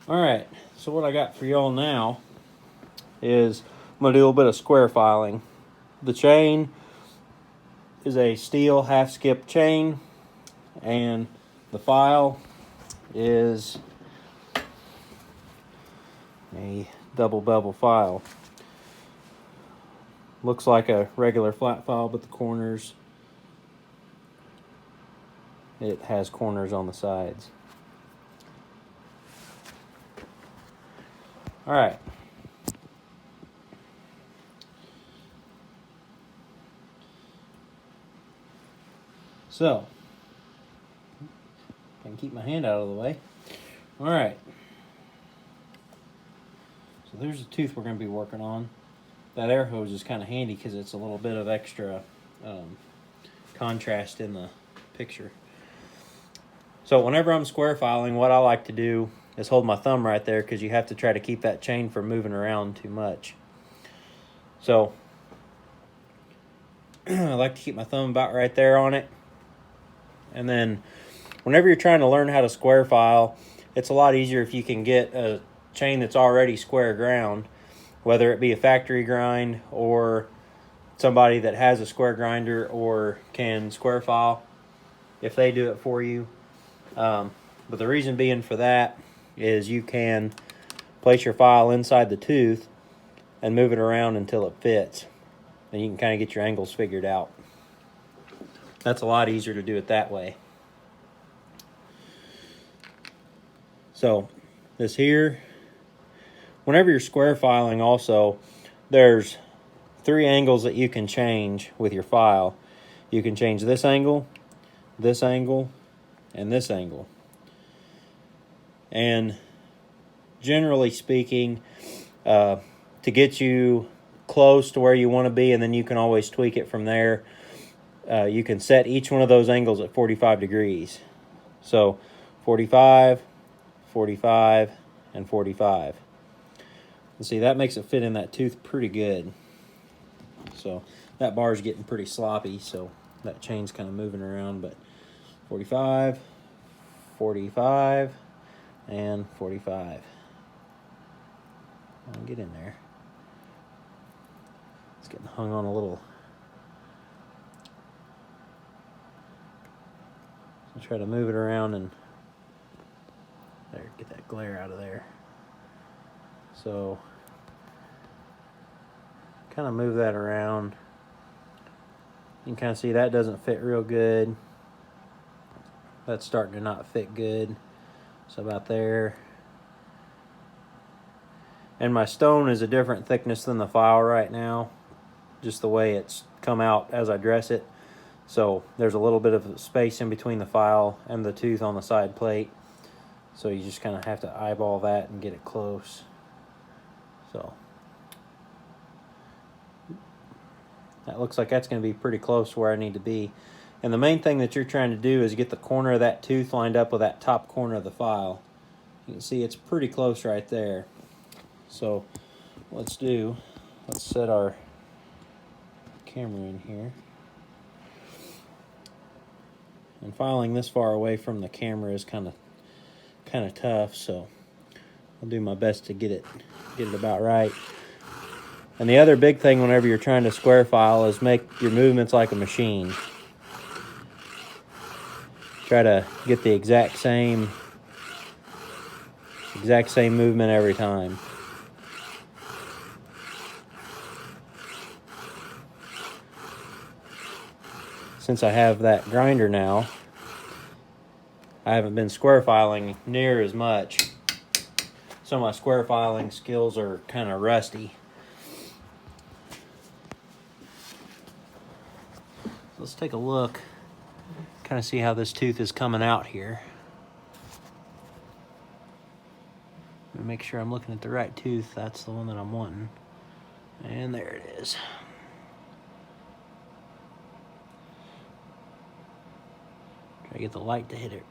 Alright, so what I got for y'all now is I'm going to do a little bit of square filing. The chain is a steel half skip chain, and the file is a double bevel file. Looks like a regular flat file, but the corners, it has corners on the sides. Alright. So, I can keep my hand out of the way. Alright. So there's the tooth we're going to be working on. That air hose is kind of handy because it's a little bit of extra contrast in the picture. So whenever I'm square filing, what I like to do is hold my thumb right there because you have to try to keep that chain from moving around too much. So I like to keep my thumb about right there on it. And then whenever you're trying to learn how to square file, it's a lot easier if you can get a chain that's already square ground, whether it be a factory grind or somebody that has a square grinder or can square file, if they do it for you. But the reason being for that is you can place your file inside the tooth and move it around until it fits. And you can kind of get your angles figured out. That's a lot easier to do it that way. So this here, whenever you're square filing also, there's 3 angles that you can change with your file. You can change this angle, and this angle. And generally speaking, to get you close to where you want to be, and then you can always tweak it from there, you can set each one of those angles at 45 degrees. So 45, 45, and 45. And see, that makes it fit in that tooth pretty good. So that bar is getting pretty sloppy, so that chain's kind of moving around, but 45, 45, and 45. I'll get in there. It's getting hung on a little. I'll try to move it around and there, get that glare out of there. So kind of move that around. You can kind of see that doesn't fit real good. That's starting to not fit good. So about there. And my stone is a different thickness than the file right now, just the way it's come out as I dress it. So there's a little bit of space in between the file and the tooth on the side plate. So you just kind of have to eyeball that and get it close. So that looks like that's going to be pretty close to where I need to be. And the main thing that you're trying to do is get the corner of that tooth lined up with that top corner of the file. You can see it's pretty close right there. So let's set our camera in here. And filing this far away from the camera is kind of tough, so I'll do my best to get it about right. And the other big thing whenever you're trying to square file is make your movements like a machine. Try to get the exact same movement every time. Since I have that grinder now, I haven't been square filing near as much. So my square filing skills are kind of rusty. Let's take a look, kind of see how this tooth is coming out here. Make sure I'm looking at the right tooth. That's the one that I'm wanting. And there it is. Try to get the light to hit it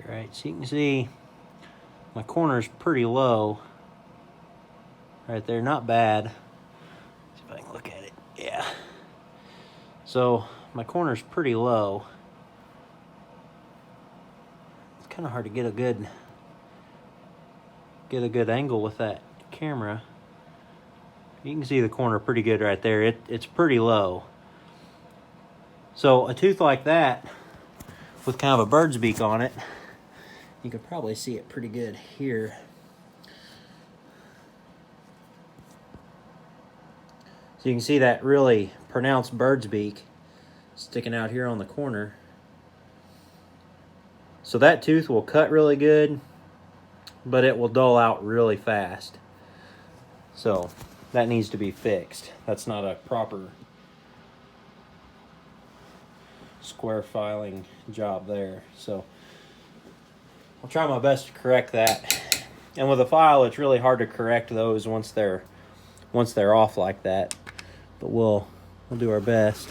right. So you can see my corner's pretty low. Right there, not bad. See if I can look at it. Yeah. So my corner's pretty low. It's kind of hard to get a good get a good angle with that camera. You can see the corner pretty good right there. It's pretty low. So a tooth like that with kind of a bird's beak on it, you can probably see it pretty good here. So you can see that really pronounced bird's beak sticking out here on the corner. So that tooth will cut really good, but it will dull out really fast. So that needs to be fixed. That's not a proper square filing job there. So I'll try my best to correct that. And with a file, it's really hard to correct those once they're off like that. But we'll do our best.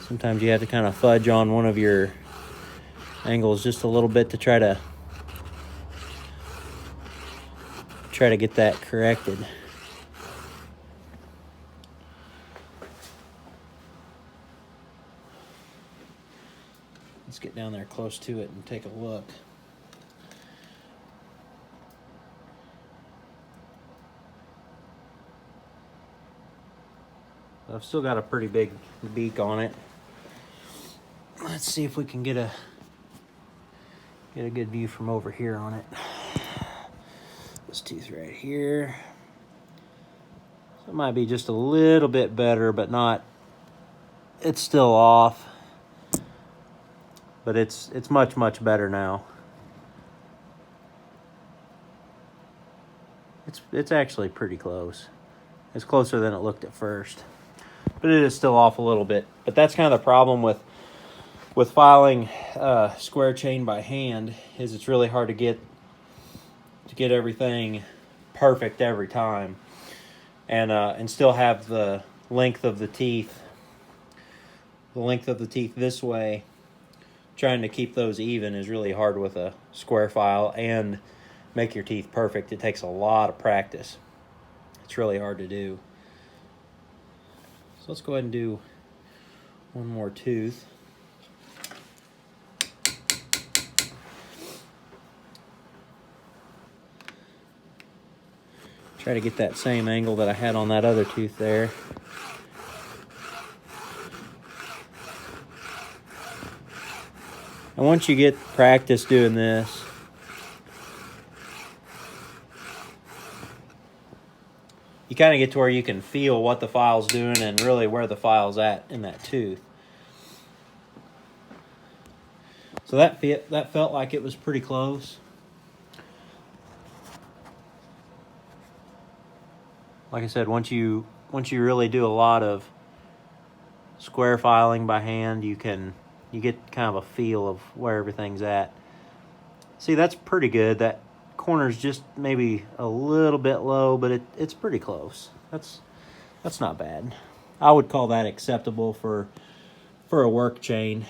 Sometimes you have to kind of fudge on one of your angles just a little bit to try to get that corrected. Let's get down there close to it and take a look. I've still got a pretty big beak on it. Let's see if we can get a good view from over here on it. This tooth right here. So it might be just a little bit better, but not. It's still off, but it's much better now. It's actually pretty close. It's closer than it looked at first, but it is still off a little bit. But that's kind of the problem with filing square chain by hand, is it's really hard to get everything perfect every time, and still have the length of the teeth this way. Trying to keep those even is really hard with a square file and make your teeth perfect. It takes a lot of practice. It's really hard to do. So let's go ahead and do one more tooth. Try to get that same angle that I had on that other tooth there. And once you get practice doing this, you kind of get to where you can feel what the file's doing and really where the file's at in that tooth. So that felt like it was pretty close. Like I said, once you really do a lot of square filing by hand, you get kind of a feel of where everything's at. See, that's pretty good. That corner's just maybe a little bit low, but it's pretty close. That's not bad. I would call that acceptable for a work chain.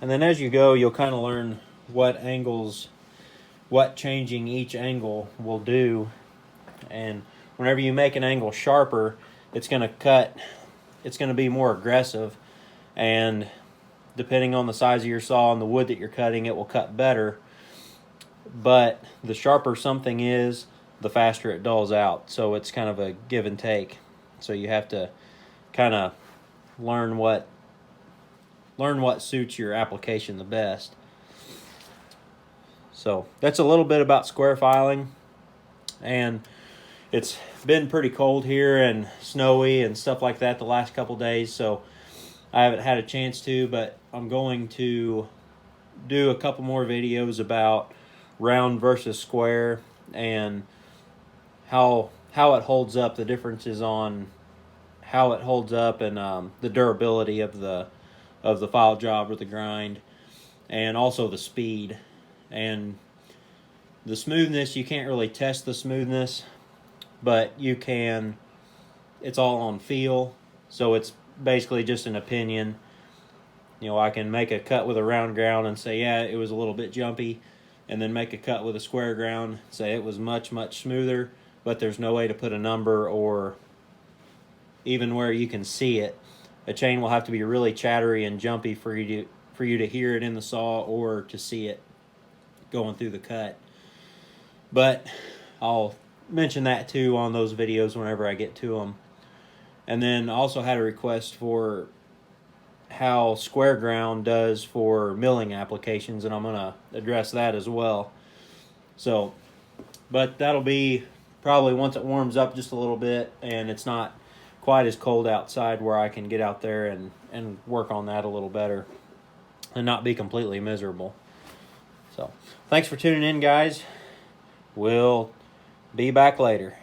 And then as you go, you'll kind of learn what changing each angle will do. And whenever you make an angle sharper, it's going to be more aggressive. And depending on the size of your saw and the wood that you're cutting, it will cut better. But the sharper something is, the faster it dulls out. So it's kind of a give and take. So you have to kind of learn what suits your application the best. So that's a little bit about square filing. And it's been pretty cold here and snowy and stuff like that the last couple days, so I haven't had a chance to, but I'm going to do a couple more videos about round versus square and how it holds up, the differences on how it holds up, and the durability of the file job or the grind, and also the speed. And the smoothness, you can't really test the smoothness, but you can. It's all on feel, so it's basically just an opinion. You know, I can make a cut with a round ground and say, yeah, it was a little bit jumpy, and then make a cut with a square ground, say it was much smoother, but there's no way to put a number or even where you can see it. A chain will have to be really chattery and jumpy for you to hear it in the saw or to see it going through the cut. But I'll mention that too on those videos whenever I get to them. And then also had a request for how square ground does for milling applications, and I'm going to address that as well. So, but that'll be probably once it warms up just a little bit and it's not quite as cold outside, where I can get out there and work on that a little better and not be completely miserable. So, thanks for tuning in, guys. We'll be back later.